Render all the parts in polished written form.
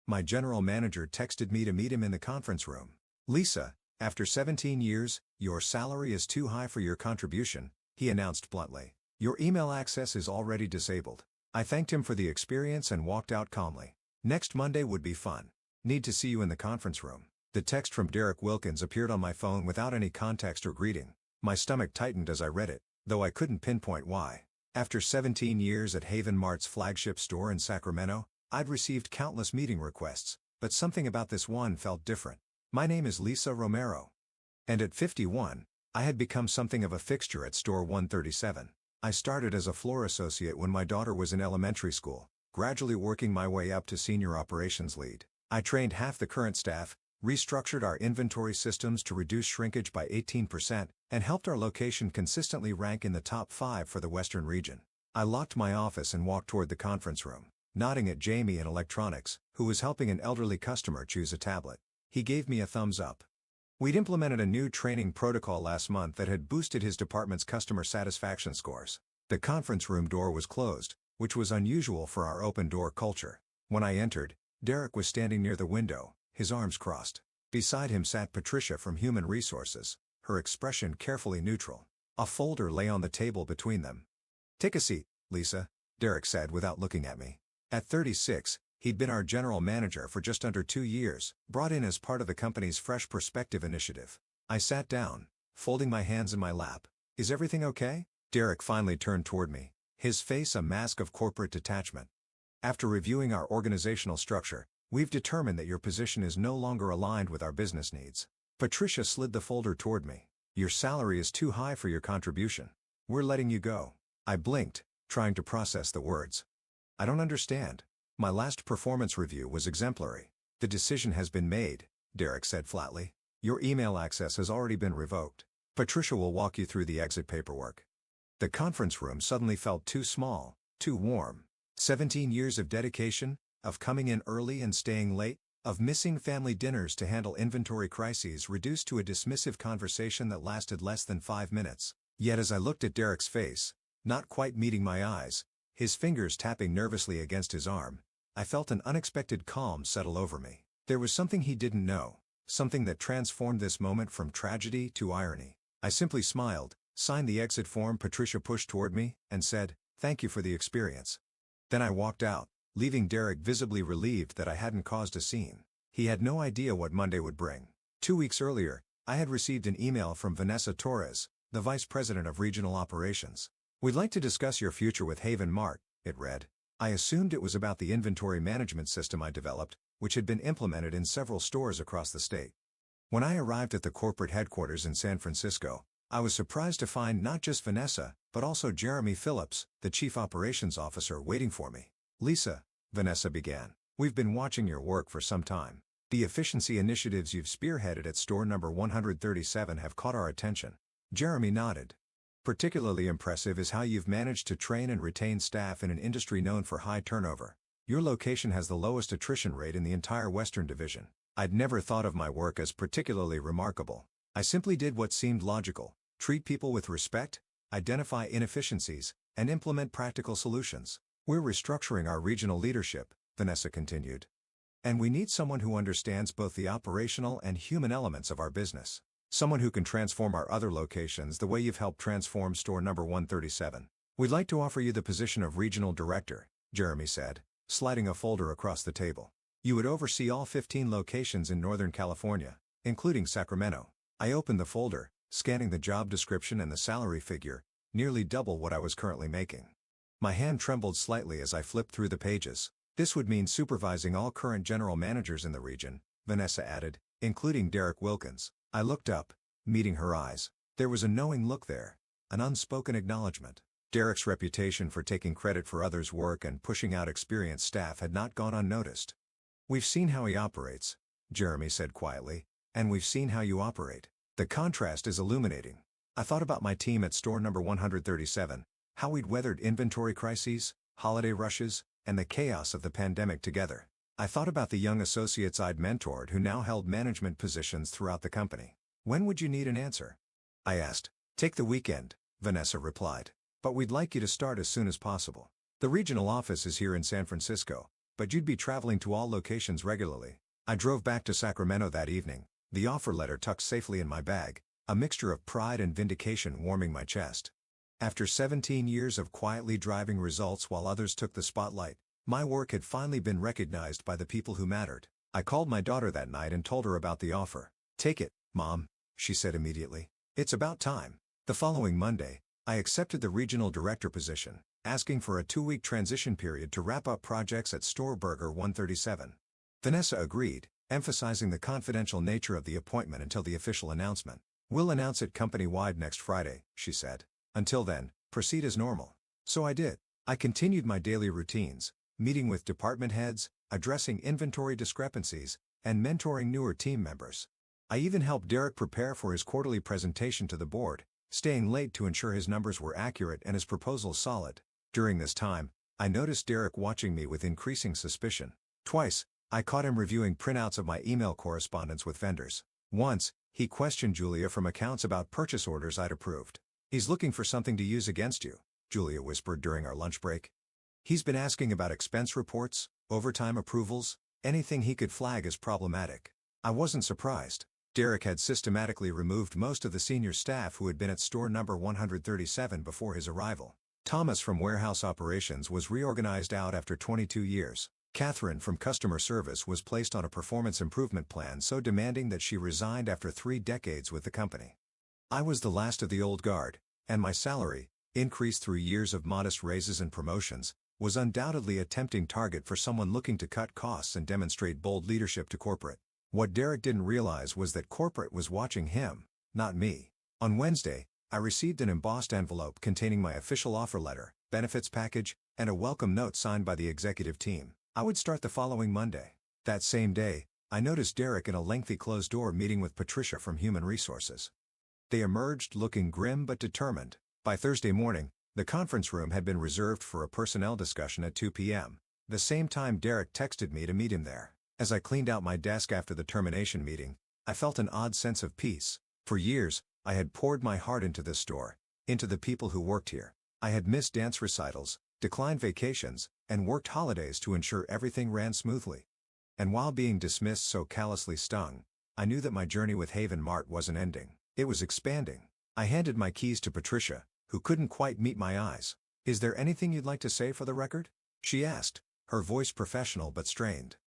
My general manager texted me to meet him in the conference room. Lisa, after 17 years, your salary is too high for your contribution, he announced bluntly. Your email access is already disabled. I thanked him for the experience and walked out calmly. Next Monday would be fun. Need to see you in the conference room. The text from Derek Wilkins appeared on my phone without any context or greeting. My stomach tightened as I read it, though I couldn't pinpoint why. After 17 years at Haven Mart's flagship store in Sacramento, I'd received countless meeting requests, but something about this one felt different. My name is Lisa Romero. And at 51, I had become something of a fixture at Store 137. I started as a floor associate when my daughter was in elementary school, gradually working my way up to senior operations lead. I trained half the current staff, restructured our inventory systems to reduce shrinkage by 18%, and helped our location consistently rank in the top 5 for the Western region. I locked my office and walked toward the conference room, nodding at Jamie in electronics, who was helping an elderly customer choose a tablet. He gave me a thumbs up. We'd implemented a new training protocol last month that had boosted his department's customer satisfaction scores. The conference room door was closed, which was unusual for our open-door culture. When I entered, Derek was standing near the window, his arms crossed. Beside him sat Patricia from Human Resources, her expression carefully neutral. A folder lay on the table between them. "Take a seat, Lisa," Derek said without looking at me. At 36, he'd been our general manager for just under 2 years, brought in as part of the company's Fresh Perspective initiative. I sat down, folding my hands in my lap. "Is everything okay?" Derek finally turned toward me, his face a mask of corporate detachment. "After reviewing our organizational structure, we've determined that your position is no longer aligned with our business needs." Patricia slid the folder toward me. "Your salary is too high for your contribution. We're letting you go." I blinked, trying to process the words. "I don't understand. My last performance review was exemplary." "The decision has been made," Derek said flatly. "Your email access has already been revoked. Patricia will walk you through the exit paperwork." The conference room suddenly felt too small, too warm. 17 years of dedication, of coming in early and staying late, of missing family dinners to handle inventory crises reduced to a dismissive conversation that lasted less than 5 minutes. Yet as I looked at Derek's face, not quite meeting my eyes, his fingers tapping nervously against his arm, I felt an unexpected calm settle over me. There was something he didn't know, something that transformed this moment from tragedy to irony. I simply smiled, signed the exit form Patricia pushed toward me, and said, "Thank you for the experience." Then I walked out, leaving Derek visibly relieved that I hadn't caused a scene. He had no idea what Monday would bring. 2 weeks earlier, I had received an email from Vanessa Torres, the Vice President of Regional Operations. "We'd like to discuss your future with Haven Mart," it read. I assumed it was about the inventory management system I developed, which had been implemented in several stores across the state. When I arrived at the corporate headquarters in San Francisco, I was surprised to find not just Vanessa, but also Jeremy Phillips, the Chief Operations Officer, waiting for me. "Lisa," Vanessa began, "we've been watching your work for some time. The efficiency initiatives you've spearheaded at store number 137 have caught our attention." Jeremy nodded. "Particularly impressive is how you've managed to train and retain staff in an industry known for high turnover. Your location has the lowest attrition rate in the entire Western Division." I'd never thought of my work as particularly remarkable. I simply did what seemed logical: treat people with respect, identify inefficiencies, and implement practical solutions. "We're restructuring our regional leadership," Vanessa continued. "And we need someone who understands both the operational and human elements of our business. Someone who can transform our other locations the way you've helped transform store number 137. We'd like to offer you the position of regional director," Jeremy said, sliding a folder across the table. "You would oversee all 15 locations in Northern California, including Sacramento." I opened the folder, scanning the job description and the salary figure, nearly double what I was currently making. My hand trembled slightly as I flipped through the pages. "This would mean supervising all current general managers in the region," Vanessa added, "including Derek Wilkins." I looked up, meeting her eyes. There was a knowing look there, an unspoken acknowledgement. Derek's reputation for taking credit for others' work and pushing out experienced staff had not gone unnoticed. "We've seen how he operates," Jeremy said quietly, "and we've seen how you operate. The contrast is illuminating." I thought about my team at store number 137, how we'd weathered inventory crises, holiday rushes, and the chaos of the pandemic together. I thought about the young associates I'd mentored who now held management positions throughout the company. "When would you need an answer?" I asked. "Take the weekend," Vanessa replied. "But we'd like you to start as soon as possible. The regional office is here in San Francisco, but you'd be traveling to all locations regularly. I drove back to Sacramento that evening, the offer letter tucked safely in my bag, a mixture of pride and vindication warming my chest. After 17 years of quietly driving results while others took the spotlight, my work had finally been recognized by the people who mattered. I called my daughter that night and told her about the offer. "Take it, Mom," she said immediately. "It's about time." The following Monday, I accepted the regional director position, asking for a 2-week transition period to wrap up projects at Store Burger 137. Vanessa agreed, emphasizing the confidential nature of the appointment until the official announcement. "We'll announce it company-wide next Friday," she said. "Until then, proceed as normal." So I did. I continued my daily routines, meeting with department heads, addressing inventory discrepancies, and mentoring newer team members. I even helped Derek prepare for his quarterly presentation to the board, staying late to ensure his numbers were accurate and his proposals solid. During this time, I noticed Derek watching me with increasing suspicion. Twice, I caught him reviewing printouts of my email correspondence with vendors. Once, he questioned Julia from accounts about purchase orders I'd approved. "He's looking for something to use against you," Julia whispered during our lunch break. "He's been asking about expense reports, overtime approvals, anything he could flag as problematic." I wasn't surprised. Derek had systematically removed most of the senior staff who had been at store number 137 before his arrival. Thomas from warehouse operations was reorganized out after 22 years. Catherine from customer service was placed on a performance improvement plan so demanding that she resigned after 3 decades with the company. I was the last of the old guard, and my salary, increased through years of modest raises and promotions, was undoubtedly a tempting target for someone looking to cut costs and demonstrate bold leadership to corporate. What Derek didn't realize was that corporate was watching him, not me. On Wednesday, I received an embossed envelope containing my official offer letter, benefits package, and a welcome note signed by the executive team. I would start the following Monday. That same day, I noticed Derek in a lengthy closed-door meeting with Patricia from Human Resources. They emerged looking grim but determined. By Thursday morning, the conference room had been reserved for a personnel discussion at 2 p.m., the same time Derek texted me to meet him there. As I cleaned out my desk after the termination meeting, I felt an odd sense of peace. For years, I had poured my heart into this store, into the people who worked here. I had missed dance recitals, declined vacations, and worked holidays to ensure everything ran smoothly. And while being dismissed so callously stung, I knew that my journey with Haven Mart wasn't ending. It was expanding. I handed my keys to Patricia, who couldn't quite meet my eyes. "Is there anything you'd like to say for the record?" she asked, her voice professional but strained.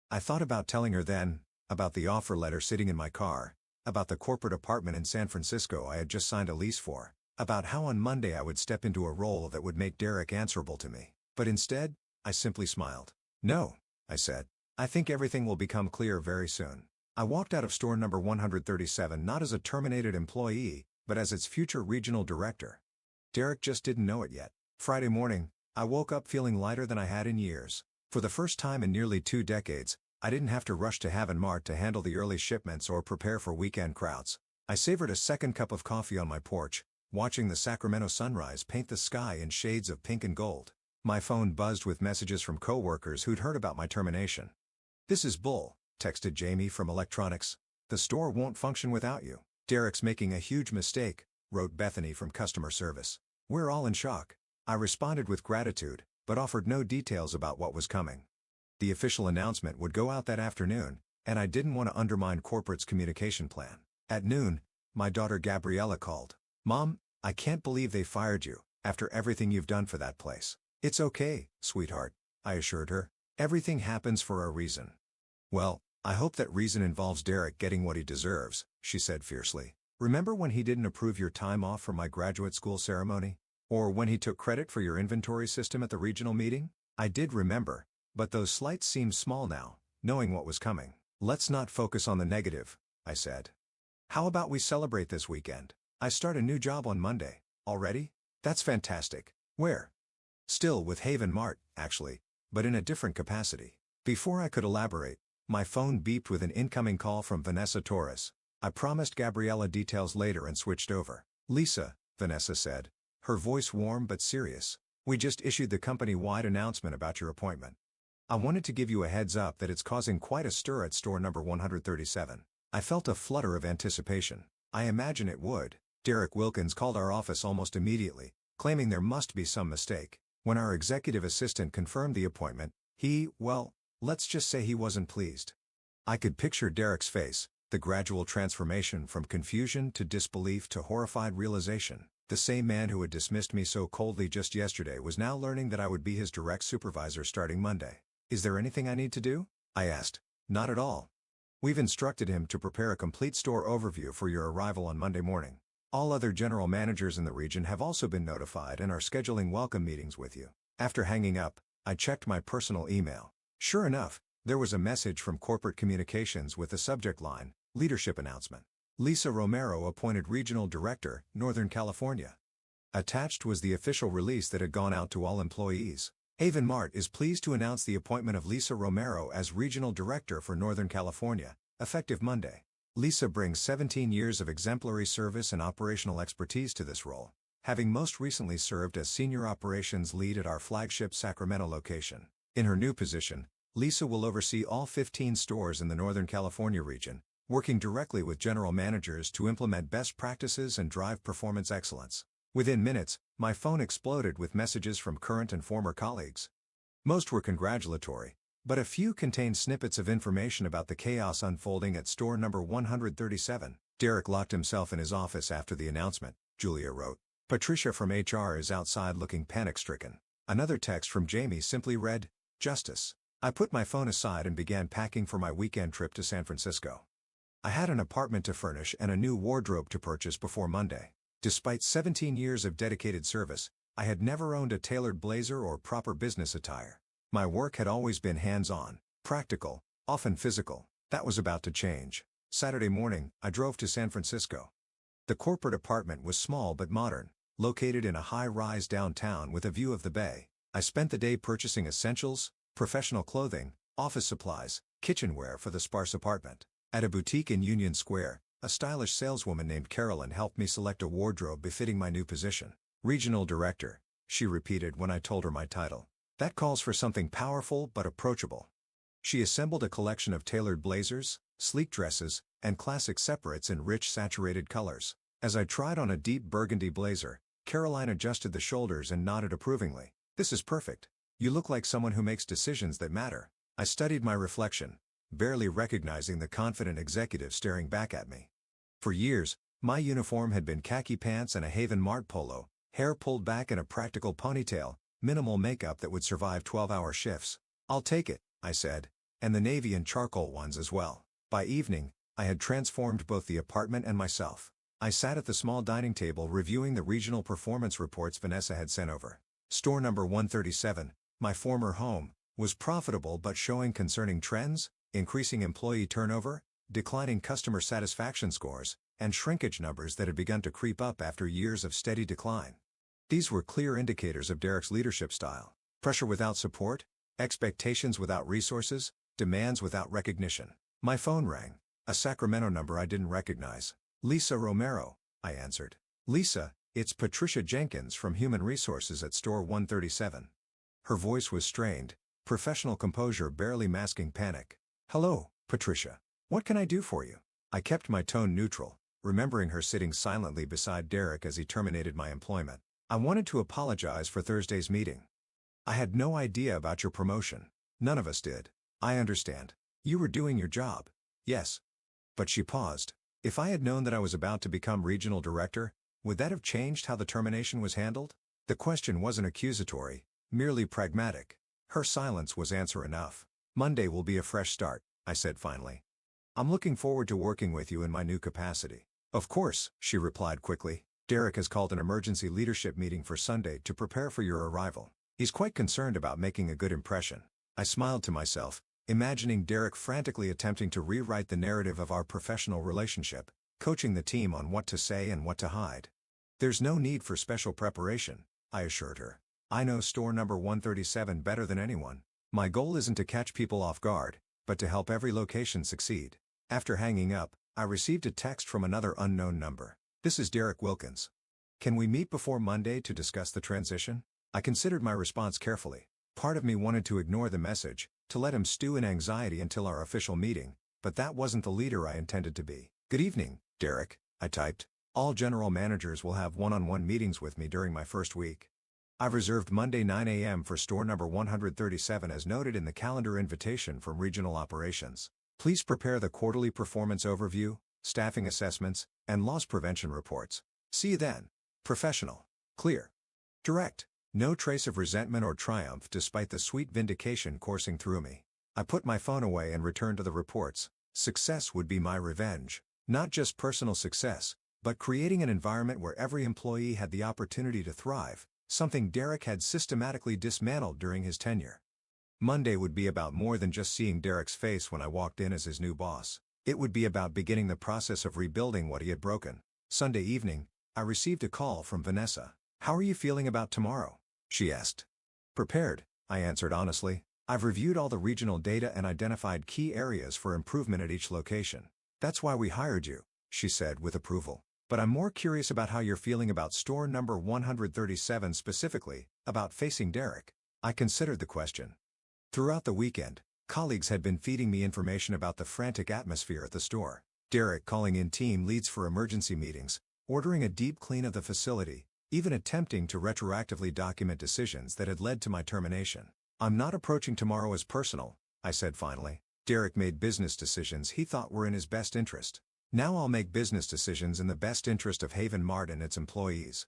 I thought about telling her then, about the offer letter sitting in my car, about the corporate apartment in San Francisco I had just signed a lease for, about how on Monday I would step into a role that would make Derek answerable to me. But instead, I simply smiled. "No," I said. "I think everything will become clear very soon." I walked out of store number 137 not as a terminated employee, but as its future regional director. Derek just didn't know it yet. Friday morning, I woke up feeling lighter than I had in years. For the first time in nearly 2 decades, I didn't have to rush to Haven Mart to handle the early shipments or prepare for weekend crowds. I savored a second cup of coffee on my porch, watching the Sacramento sunrise paint the sky in shades of pink and gold. My phone buzzed with messages from coworkers who'd heard about my termination. "This is bull," texted Jamie from electronics. "The store won't function without you." "Derek's making a huge mistake," wrote Bethany from customer service. "We're all in shock." I responded with gratitude, but offered no details about what was coming. The official announcement would go out that afternoon, and I didn't want to undermine corporate's communication plan. At noon, my daughter Gabriella called. "Mom, I can't believe they fired you, after everything you've done for that place." "It's okay, sweetheart," I assured her. "Everything happens for a reason." "Well, I hope that reason involves Derek getting what he deserves," she said fiercely. "Remember when he didn't approve your time off for my graduate school ceremony? Or when he took credit for your inventory system at the regional meeting?" I did remember, but those slights seemed small now, knowing what was coming. "Let's not focus on the negative," I said. "How about we celebrate this weekend? I start a new job on Monday." "Already? That's fantastic. Where?" "Still with Haven Mart, actually, but in a different capacity." Before I could elaborate, my phone beeped with an incoming call from Vanessa Torres. I promised Gabriella details later and switched over. "Lisa," Vanessa said, her voice warm but serious, "we just issued the company-wide announcement about your appointment. I wanted to give you a heads up that it's causing quite a stir at store number 137. I felt a flutter of anticipation. I imagine it would. Derek Wilkins called our office almost immediately, claiming there must be some mistake. When our executive assistant confirmed the appointment, Well, let's just say he wasn't pleased. I could picture Derek's face, the gradual transformation from confusion to disbelief to horrified realization. The same man who had dismissed me so coldly just yesterday was now learning that I would be his direct supervisor starting Monday. Is there anything I need to do? I asked. Not at all. We've instructed him to prepare a complete store overview for your arrival on Monday morning. All other general managers in the region have also been notified and are scheduling welcome meetings with you. After hanging up, I checked my personal email. Sure enough, there was a message from corporate communications with the subject line, Leadership Announcement. Lisa Romero appointed Regional Director, Northern California. Attached was the official release that had gone out to all employees. Haven Mart is pleased to announce the appointment of Lisa Romero as Regional Director for Northern California, effective Monday. Lisa brings 17 years of exemplary service and operational expertise to this role, having most recently served as Senior Operations Lead at our flagship Sacramento location. In her new position, Lisa will oversee all 15 stores in the Northern California region, working directly with general managers to implement best practices and drive performance excellence. Within minutes, my phone exploded with messages from current and former colleagues. Most were congratulatory, but a few contained snippets of information about the chaos unfolding at store number 137. Derek locked himself in his office after the announcement, Julia wrote. Patricia from HR is outside looking panic-stricken. Another text from Jamie simply read, Justice. I put my phone aside and began packing for my weekend trip to San Francisco. I had an apartment to furnish and a new wardrobe to purchase before Monday. Despite 17 years of dedicated service, I had never owned a tailored blazer or proper business attire. My work had always been hands-on, practical, often physical. That was about to change. Saturday morning, I drove to San Francisco. The corporate apartment was small but modern, located in a high-rise downtown with a view of the bay. I spent the day purchasing essentials, professional clothing, office supplies, kitchenware for the sparse apartment. At a boutique in Union Square, a stylish saleswoman named Carolyn helped me select a wardrobe befitting my new position. Regional Director, she repeated when I told her my title. That calls for something powerful but approachable. She assembled a collection of tailored blazers, sleek dresses, and classic separates in rich saturated colors. As I tried on a deep burgundy blazer, Caroline adjusted the shoulders and nodded approvingly. This is perfect. You look like someone who makes decisions that matter. I studied my reflection, barely recognizing the confident executive staring back at me. For years, my uniform had been khaki pants and a Haven Mart polo, hair pulled back in a practical ponytail, minimal makeup that would survive 12-hour shifts. I'll take it, I said, and the navy and charcoal ones as well. By evening, I had transformed both the apartment and myself. I sat at the small dining table reviewing the regional performance reports Vanessa had sent over. Store number 137, my former home, was profitable but showing concerning trends, increasing employee turnover, declining customer satisfaction scores, and shrinkage numbers that had begun to creep up after years of steady decline. These were clear indicators of Derek's leadership style. Pressure without support, expectations without resources, demands without recognition. My phone rang. A Sacramento number I didn't recognize. Lisa Romero, I answered. Lisa, it's Patricia Jenkins from Human Resources at Store 137. Her voice was strained, professional composure barely masking panic. Hello, Patricia. What can I do for you? I kept my tone neutral, remembering her sitting silently beside Derek as he terminated my employment. I wanted to apologize for Thursday's meeting. I had no idea about your promotion. None of us did. I understand. You were doing your job. Yes. But she paused. If I had known that I was about to become regional director, would that have changed how the termination was handled? The question wasn't accusatory, merely pragmatic. Her silence was answer enough. Monday will be a fresh start, I said finally. I'm looking forward to working with you in my new capacity. Of course, she replied quickly. Derek has called an emergency leadership meeting for Sunday to prepare for your arrival. He's quite concerned about making a good impression. I smiled to myself, imagining Derek frantically attempting to rewrite the narrative of our professional relationship, coaching the team on what to say and what to hide. There's no need for special preparation, I assured her. I know store number 137 better than anyone. My goal isn't to catch people off guard, but to help every location succeed. After hanging up, I received a text from another unknown number. This is Derek Wilkins. Can we meet before Monday to discuss the transition? I considered my response carefully. Part of me wanted to ignore the message, to let him stew in anxiety until our official meeting, but that wasn't the leader I intended to be. Good evening, Derek, I typed. All general managers will have one-on-one meetings with me during my first week. I've reserved Monday 9 a.m. for store number 137 as noted in the calendar invitation from Regional Operations. Please prepare the quarterly performance overview, staffing assessments, and loss prevention reports. See you then. Professional. Clear. Direct. No trace of resentment or triumph despite the sweet vindication coursing through me. I put my phone away and returned to the reports. Success would be my revenge. Not just personal success, but creating an environment where every employee had the opportunity to thrive, something Derek had systematically dismantled during his tenure. Monday would be about more than just seeing Derek's face when I walked in as his new boss. It would be about beginning the process of rebuilding what he had broken. Sunday evening, I received a call from Vanessa. "How are you feeling about tomorrow?" she asked. "Prepared," I answered honestly. "I've reviewed all the regional data and identified key areas for improvement at each location." "That's why we hired you," she said with approval. "But I'm more curious about how you're feeling about store number 137 specifically, about facing Derek." I considered the question. Throughout the weekend, colleagues had been feeding me information about the frantic atmosphere at the store. Derek calling in team leads for emergency meetings, ordering a deep clean of the facility, even attempting to retroactively document decisions that had led to my termination. "I'm not approaching tomorrow as personal," I said finally. "Derek made business decisions he thought were in his best interest. Now I'll make business decisions in the best interest of Haven Mart and its employees."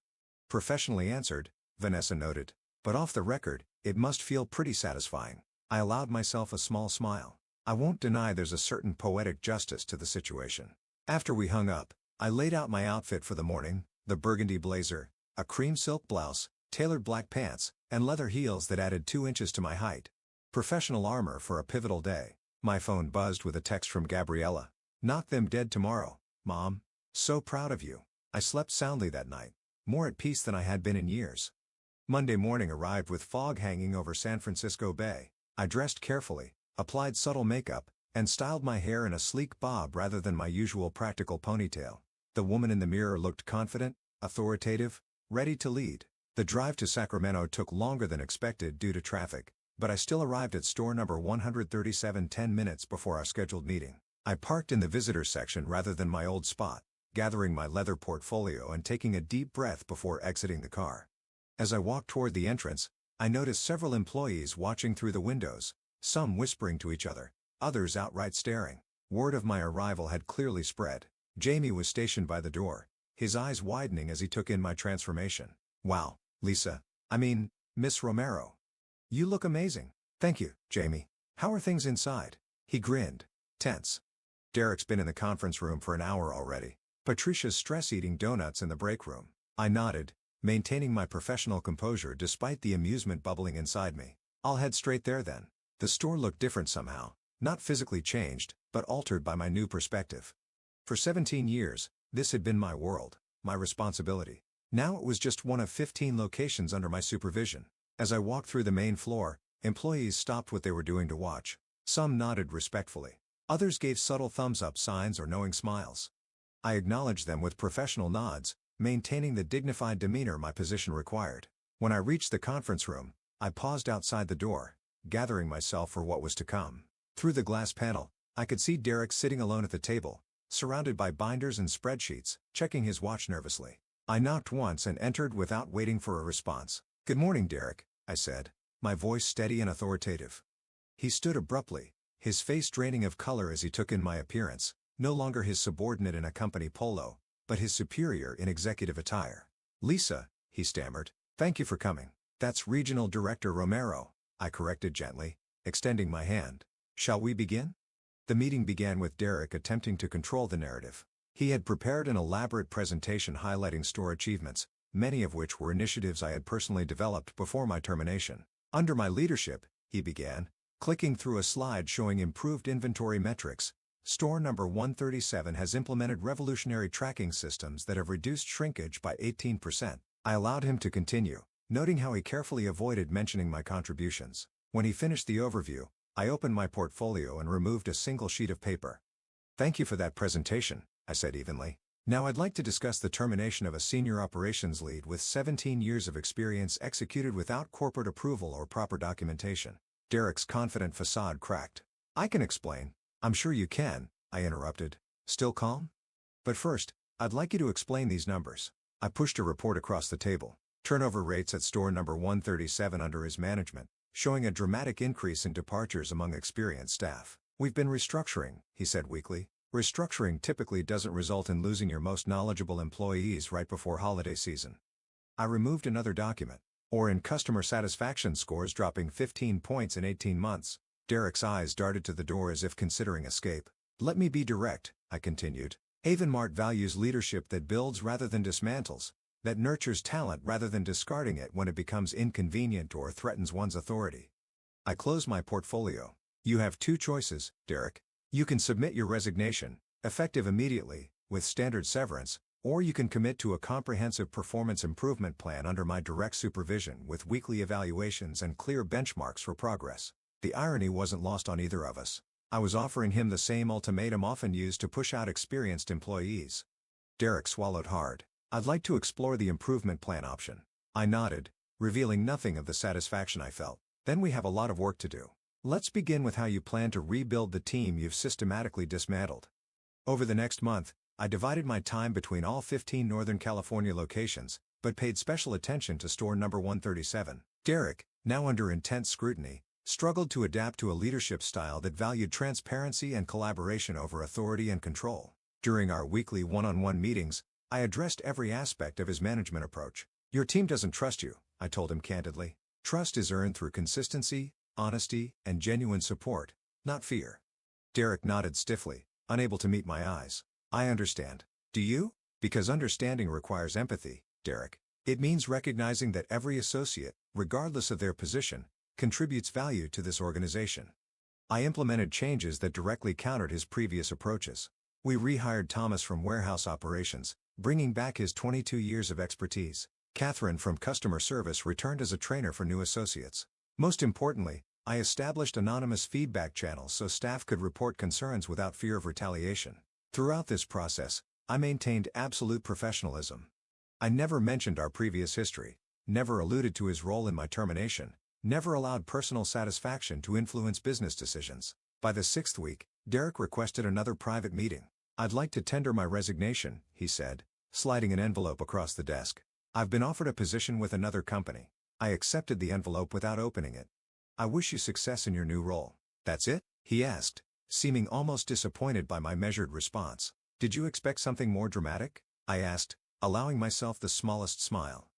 "Professionally answered," Vanessa noted. "But off the record, it must feel pretty satisfying." I allowed myself a small smile. I won't deny there's a certain poetic justice to the situation. After we hung up, I laid out my outfit for the morning: the burgundy blazer, a cream silk blouse, tailored black pants, and leather heels that added 2 inches to my height. Professional armor for a pivotal day. My phone buzzed with a text from Gabriella. "Knock them dead tomorrow, Mom. So proud of you." I slept soundly that night, more at peace than I had been in years. Monday morning arrived with fog hanging over San Francisco Bay. I dressed carefully, applied subtle makeup, and styled my hair in a sleek bob rather than my usual practical ponytail. The woman in the mirror looked confident, authoritative, ready to lead. The drive to Sacramento took longer than expected due to traffic, but I still arrived at store number 137 10 minutes before our scheduled meeting. I parked in the visitor section rather than my old spot, gathering my leather portfolio and taking a deep breath before exiting the car. As I walked toward the entrance, I noticed several employees watching through the windows, some whispering to each other, others outright staring. Word of my arrival had clearly spread. Jamie was stationed by the door, his eyes widening as he took in my transformation. "Wow, Lisa. Miss Romero. You look amazing." "Thank you, Jamie. How are things inside?" He grinned. "Tense. Derek's been in the conference room for an hour already. Patricia's stress-eating donuts in the break room." I nodded, maintaining my professional composure despite the amusement bubbling inside me. "I'll head straight there then." The store looked different somehow, not physically changed, but altered by my new perspective. For 17 years, this had been my world, my responsibility. Now it was just one of 15 locations under my supervision. As I walked through the main floor, employees stopped what they were doing to watch. Some nodded respectfully. Others gave subtle thumbs-up signs or knowing smiles. I acknowledged them with professional nods, maintaining the dignified demeanor my position required. When I reached the conference room, I paused outside the door, gathering myself for what was to come. Through the glass panel, I could see Derek sitting alone at the table, surrounded by binders and spreadsheets, checking his watch nervously. I knocked once and entered without waiting for a response. "Good morning, Derek," I said, my voice steady and authoritative. He stood abruptly, his face draining of color as he took in my appearance, no longer his subordinate in a company polo, but his superior in executive attire. "Lisa," he stammered, "thank you for coming." "That's Regional Director Romero," I corrected gently, extending my hand. "Shall we begin?" The meeting began with Derek attempting to control the narrative. He had prepared an elaborate presentation highlighting store achievements, many of which were initiatives I had personally developed before my termination. "Under my leadership," he began, clicking through a slide showing improved inventory metrics, "store number 137 has implemented revolutionary tracking systems that have reduced shrinkage by 18%. I allowed him to continue, noting how he carefully avoided mentioning my contributions. When he finished the overview, I opened my portfolio and removed a single sheet of paper. "Thank you for that presentation," I said evenly. "Now I'd like to discuss the termination of a senior operations lead with 17 years of experience executed without corporate approval or proper documentation." Derek's confident facade cracked. "I can explain." "I'm sure you can," I interrupted, still calm. "But first, I'd like you to explain these numbers." I pushed a report across the table. Turnover rates at store number 137 under his management, showing a dramatic increase in departures among experienced staff. We've been restructuring, he said weakly. Restructuring typically doesn't result in losing your most knowledgeable employees right before holiday season. I removed another document. Or in customer satisfaction scores dropping 15 points in 18 months. Derek's eyes darted to the door as if considering escape. Let me be direct, I continued. Avonmart values leadership that builds rather than dismantles, that nurtures talent rather than discarding it when it becomes inconvenient or threatens one's authority. I closed my portfolio. You have two choices, Derek. You can submit your resignation, effective immediately, with standard severance, or you can commit to a comprehensive performance improvement plan under my direct supervision with weekly evaluations and clear benchmarks for progress. The irony wasn't lost on either of us. I was offering him the same ultimatum often used to push out experienced employees. Derek swallowed hard. I'd like to explore the improvement plan option. I nodded, revealing nothing of the satisfaction I felt. Then we have a lot of work to do. Let's begin with how you plan to rebuild the team you've systematically dismantled. Over the next month, I divided my time between all 15 Northern California locations, but paid special attention to store number 137. Derek, now under intense scrutiny, struggled to adapt to a leadership style that valued transparency and collaboration over authority and control. During our weekly one-on-one meetings, I addressed every aspect of his management approach. Your team doesn't trust you, I told him candidly. Trust is earned through consistency, honesty, and genuine support, not fear. Derek nodded stiffly, unable to meet my eyes. I understand. Do you? Because understanding requires empathy, Derek. It means recognizing that every associate, regardless of their position, contributes value to this organization. I implemented changes that directly countered his previous approaches. We rehired Thomas from warehouse operations, bringing back his 22 years of expertise. Catherine from customer service returned as a trainer for new associates. Most importantly, I established anonymous feedback channels so staff could report concerns without fear of retaliation. Throughout this process, I maintained absolute professionalism. I never mentioned our previous history, never alluded to his role in my termination, never allowed personal satisfaction to influence business decisions. By the 6th week, Derek requested another private meeting. I'd like to tender my resignation, he said, sliding an envelope across the desk. I've been offered a position with another company. I accepted the envelope without opening it. I wish you success in your new role. That's it? He asked, seeming almost disappointed by my measured response. Did you expect something more dramatic? I asked, allowing myself the smallest smile.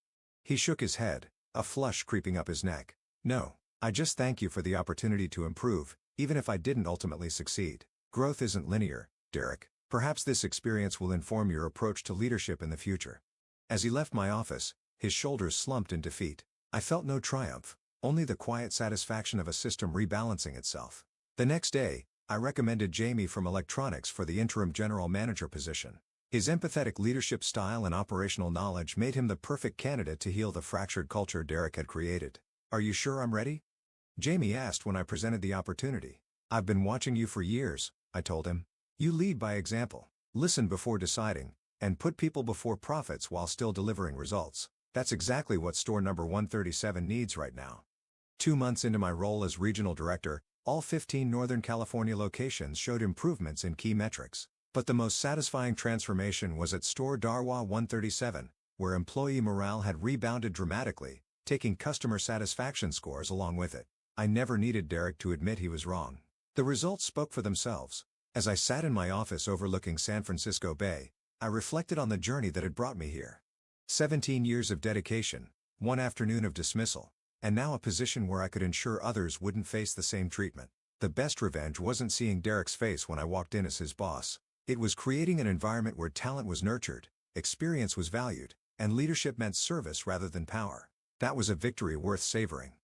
He shook his head, a flush creeping up his neck. No, I just thank you for the opportunity to improve, even if I didn't ultimately succeed. Growth isn't linear, Derek. Perhaps this experience will inform your approach to leadership in the future. As he left my office, his shoulders slumped in defeat. I felt no triumph, only the quiet satisfaction of a system rebalancing itself. The next day, I recommended Jamie from electronics for the interim general manager position. His empathetic leadership style and operational knowledge made him the perfect candidate to heal the fractured culture Derek had created. Are you sure I'm ready? Jamie asked when I presented the opportunity. I've been watching you for years, I told him. You lead by example, listen before deciding, and put people before profits while still delivering results. That's exactly what store number 137 needs right now. 2 months into my role as regional director, all 15 Northern California locations showed improvements in key metrics. But the most satisfying transformation was at store Darwa 137, where employee morale had rebounded dramatically, taking customer satisfaction scores along with it. I never needed Derek to admit he was wrong. The results spoke for themselves. As I sat in my office overlooking San Francisco Bay, I reflected on the journey that had brought me here. 17 years of dedication, 1 afternoon of dismissal, and now a position where I could ensure others wouldn't face the same treatment. The best revenge wasn't seeing Derek's face when I walked in as his boss. It was creating an environment where talent was nurtured, experience was valued, and leadership meant service rather than power. That was a victory worth savoring.